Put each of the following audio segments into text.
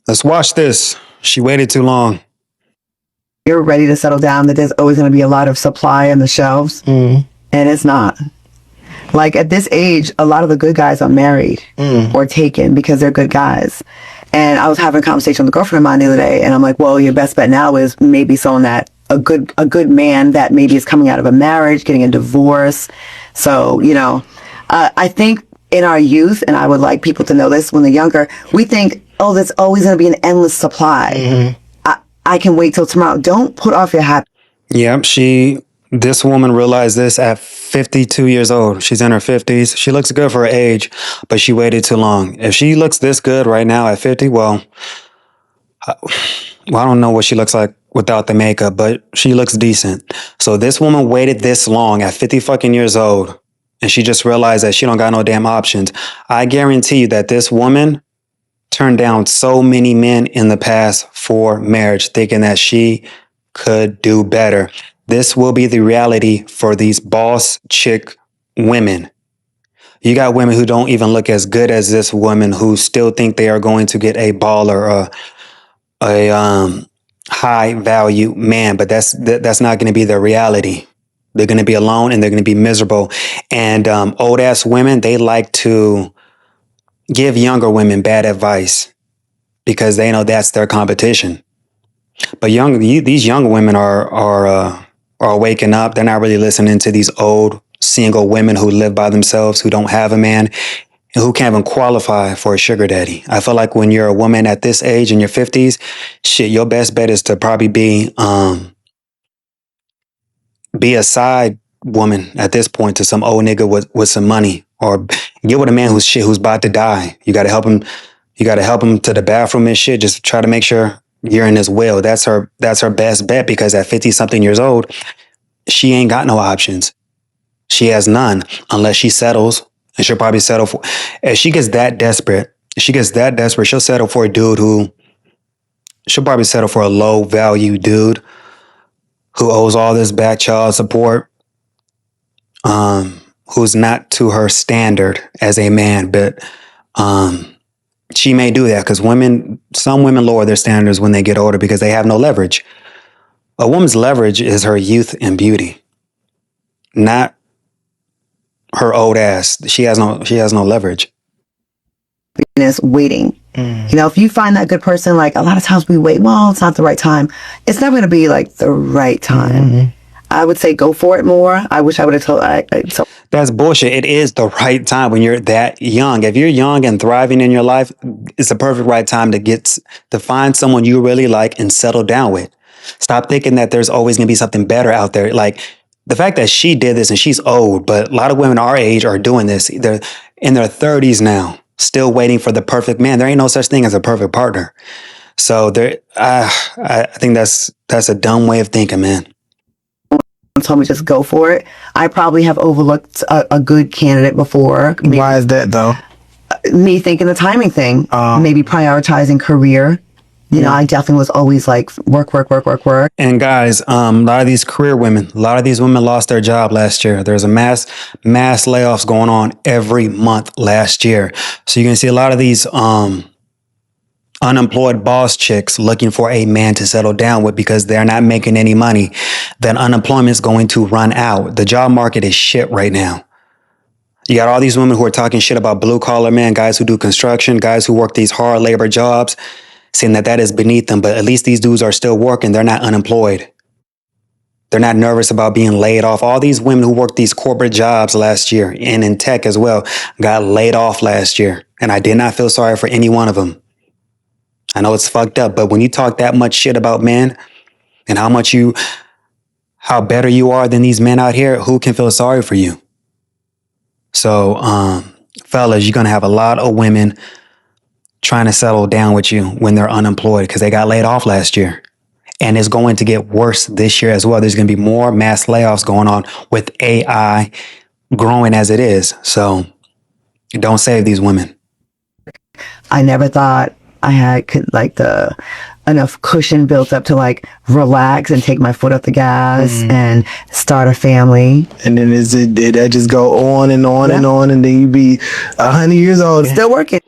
Let's watch this. She waited too long. You're ready to settle down, that there's always going to be a lot of supply on the shelves. And it's not. Like at this age, a lot of the good guys are married or taken because they're good guys. And I was having a conversation with a girlfriend of mine the other day, and I'm like, well, your best bet now is maybe someone that a good man that maybe is coming out of a marriage, getting a divorce. So, I think in our youth, and I would like people to know this when they're younger, we think, oh, there's always going to be an endless supply. I can wait till tomorrow. Don't put off your happiness. Yep, this woman realized this at 52 years old. She's in her 50s. She looks good for her age, but she waited too long. If she looks this good right now at 50, I don't know what she looks like without the makeup, but she looks decent. So this woman waited this long at 50 fucking years old, and she just realized that she don't got no damn options. I guarantee you that this woman turned down so many men in the past for marriage, thinking that she could do better. This will be the reality for these boss chick women. You got women who don't even look as good as this woman, who still think they are going to get a baller, a high value man, but that's not going to be their reality. They're going to be alone and they're going to be miserable. And old ass women, they like to give younger women bad advice because they know that's their competition. But these young women are waking up. They're not really listening to these old single women who live by themselves, who don't have a man, and who can't even qualify for a sugar daddy. I feel like when you're a woman at this age in your 50s, shit, your best bet is to probably be a side woman at this point to some old nigga with some money, or get with a man who's about to die. You got to help him. You got to help him to the bathroom and shit. Just try to make sure you're in his will. That's her best bet, because at 50 something years old, she ain't got no options. She has none unless she settles, and she'll probably settle for, if she gets that desperate, she'll settle for a dude she'll probably settle for a low value dude who owes all this back child support, who's not to her standard as a man, but she may do that because some women lower their standards when they get older because they have no leverage. A woman's leverage is her youth and beauty, not her old ass. She has no leverage. Waiting. If you find that good person, like a lot of times we wait, well, it's not the right time. It's never going to be like the right time. I would say go for it more. I wish I would have told. That's bullshit. It is the right time when you're that young. If you're young and thriving in your life, it's the perfect right time to find someone you really like and settle down with. Stop thinking that there's always going to be something better out there. Like the fact that she did this, and she's old, but a lot of women our age are doing this. They're in their 30s now, still waiting for the perfect man. There ain't no such thing as a perfect partner. So I think that's a dumb way of thinking, man. Told me just go for it. I probably have overlooked a good candidate before. Why is that though? Me thinking the timing thing. Maybe prioritizing career. I definitely was always like work. And guys, a lot of these career women, a lot of these women lost their job last year. There's a mass layoffs going on every month last year. So you're going to see a lot of these unemployed boss chicks looking for a man to settle down with because they're not making any money. Then unemployment's going to run out. The job market is shit right now. You got all these women who are talking shit about blue collar men, guys who do construction, guys who work these hard labor jobs, saying that is beneath them. But at least these dudes are still working. They're not unemployed. They're not nervous about being laid off. All these women who worked these corporate jobs last year, and in tech as well, got laid off last year. And I did not feel sorry for any one of them. I know it's fucked up, but when you talk that much shit about men and how better you are than these men out here, who can feel sorry for you? So, fellas, you're going to have a lot of women trying to settle down with you when they're unemployed because they got laid off last year. And it's going to get worse this year as well. There's going to be more mass layoffs going on with AI growing as it is. So don't save these women. I never thought I had enough cushion built up to like relax and take my foot off the gas and start a family. And then did that just go on and on and on, and then you be 100 years old still working.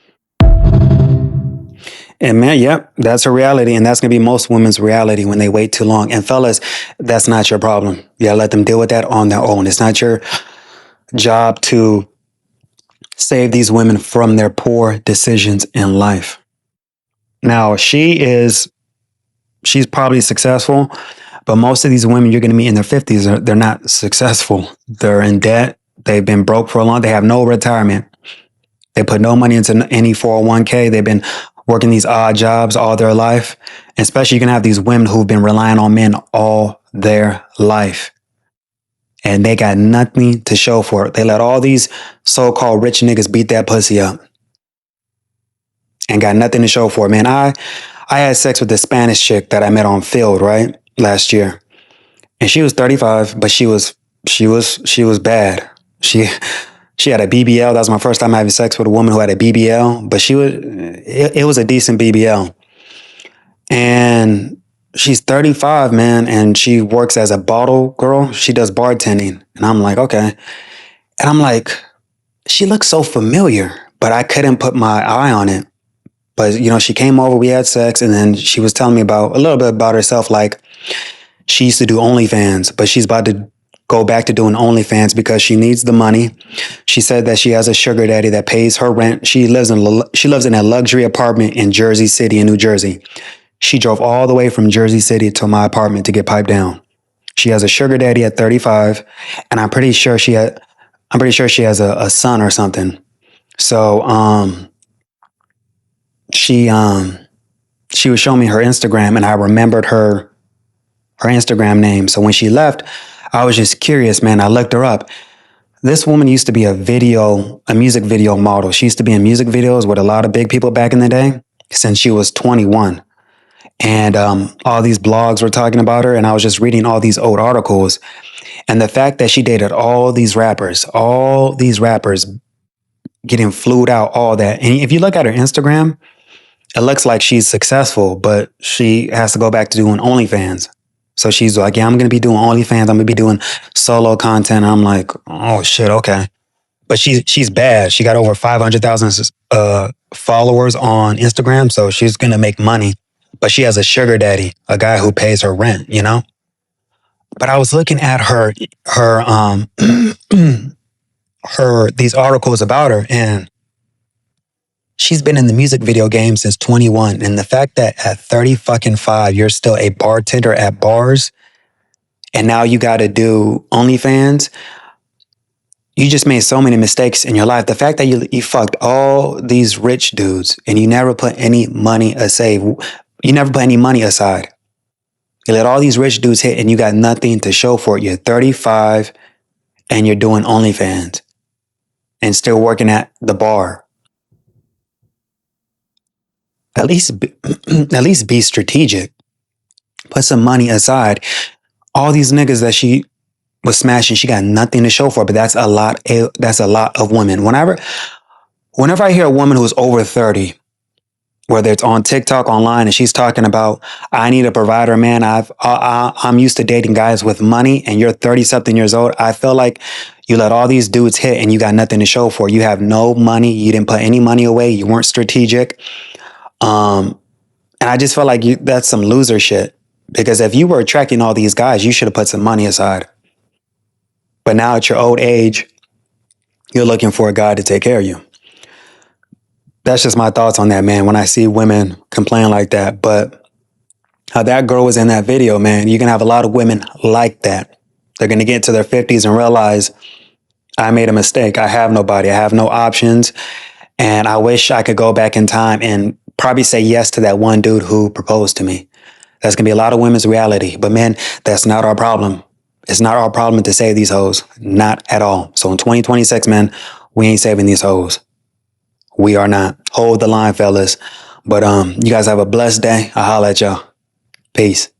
And man, yep, that's a reality. And that's going to be most women's reality when they wait too long. And fellas, that's not your problem. You gotta let them deal with that on their own. It's not your job to save these women from their poor decisions in life. Now, she's probably successful, but most of these women you're going to meet in their 50s, they're not successful. They're in debt. They've been broke for a long. They have no retirement. They put no money into any 401k. They've been working these odd jobs all their life. And especially, you can have these women who've been relying on men all their life. And they got nothing to show for it. They let all these so-called rich niggas beat that pussy up and got nothing to show for it. Man, I had sex with this Spanish chick that I met on Field, right? Last year. And she was 35, but she was bad. She had a BBL. That was my first time having sex with a woman who had a BBL, but it was a decent BBL. And she's 35, man, and she works as a bottle girl. She does bartending. And I'm like, okay. And I'm like, she looks so familiar, but I couldn't put my eye on it. But, you know, she came over, we had sex, and then she was telling me a little bit about herself. Like, she used to do OnlyFans, but she's about to go back to doing OnlyFans because she needs the money. She said that she has a sugar daddy that pays her rent. She lives in a luxury apartment in Jersey City in New Jersey. She drove all the way from Jersey City to my apartment to get piped down. She has a sugar daddy at 35, and I'm pretty sure she has a son or something. So, she was showing me her Instagram, and I remembered her Instagram name. So when she left, I was just curious, man. I looked her up. This woman used to be a music video model. She used to be in music videos with a lot of big people back in the day since she was 21. And all these blogs were talking about her, and I was just reading all these old articles. And the fact that she dated all these rappers getting flued out, all that. And if you look at her Instagram, it looks like she's successful, but she has to go back to doing OnlyFans. So she's like, yeah, I'm going to be doing OnlyFans. I'm going to be doing solo content. And I'm like, oh shit, okay. But she's bad. She got over 500,000 followers on Instagram. So she's going to make money. But she has a sugar daddy, a guy who pays her rent, you know? But I was looking at her these articles about her, and she's been in the music video game since 21. And the fact that at 35, you're still a bartender at bars, and now you got to do OnlyFans, you just made so many mistakes in your life. The fact that you fucked all these rich dudes and you never put any money aside. You never put any money aside. You let all these rich dudes hit and you got nothing to show for it. You're 35 and you're doing OnlyFans and still working at the bar. At least be strategic. Put some money aside. All these niggas that she was smashing, she got nothing to show for it, but that's a lot of women. Whenever I hear a woman who's over 30, whether it's on TikTok, online, and she's talking about, I need a provider, man. I'm used to dating guys with money, and you're 30 something years old. I feel like you let all these dudes hit and you got nothing to show for it. You have no money. You didn't put any money away. You weren't strategic. And I just feel like that's some loser shit, because if you were attracting all these guys, you should have put some money aside. But now at your old age, you're looking for a guy to take care of you. That's just my thoughts on that, man, when I see women complain like that. But how that girl was in that video, man, you can have a lot of women like that. They're going to get to their 50s and realize, I made a mistake. I have nobody. I have no options. And I wish I could go back in time and probably say yes to that one dude who proposed to me. That's going to be a lot of women's reality. But man, that's not our problem. It's not our problem to save these hoes. Not at all. So in 2026, man, we ain't saving these hoes. We are not. Hold the line, fellas. But you guys have a blessed day. I'll holla at y'all. Peace.